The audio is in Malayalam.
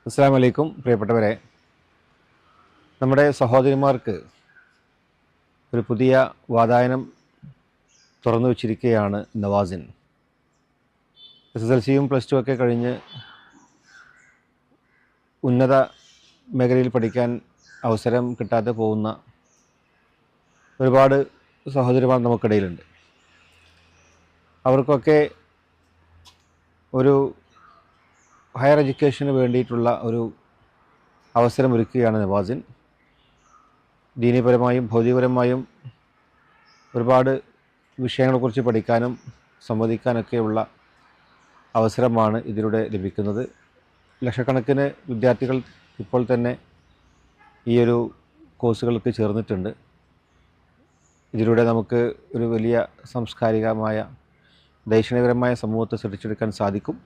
അസ്സലാമു അലൈക്കും പ്രിയപ്പെട്ടവരെ, നമ്മുടെ സഹോദരിമാർക്ക് ഒരു പുതിയ വാതായനം തുറന്നു വച്ചിരിക്കുകയാണ് നവാസിൻ. SSLCയും +2 ഒക്കെ കഴിഞ്ഞ് ഉന്നത മേഖലയിൽ പഠിക്കാൻ അവസരം കിട്ടാതെ പോകുന്ന ഒരുപാട് സഹോദരിമാർ നമുക്കിടയിലുണ്ട്. അവർക്കൊക്കെ ഒരു ഹയർ എഡ്യൂക്കേഷന് വേണ്ടിയിട്ടുള്ള ഒരു അവസരമൊരുക്കുകയാണ് നവാസിൻ. ദീനീപരമായും ഭൗതികപരമായും ഒരുപാട് വിഷയങ്ങളെക്കുറിച്ച് പഠിക്കാനും സംവദിക്കാനൊക്കെയുള്ള അവസരമാണ് ഇതിലൂടെ ലഭിക്കുന്നത്. ലക്ഷക്കണക്കിന് വിദ്യാർത്ഥികൾ ഇപ്പോൾ തന്നെ ഈ ഒരു കോഴ്സുകൾക്ക് ചേർന്നിട്ടുണ്ട്. ഇതിലൂടെ നമുക്ക് ഒരു വലിയ സാംസ്കാരികമായ ദൈക്ഷണികപരമായ സമൂഹത്തെ സൃഷ്ടിച്ചെടുക്കാൻ സാധിക്കും.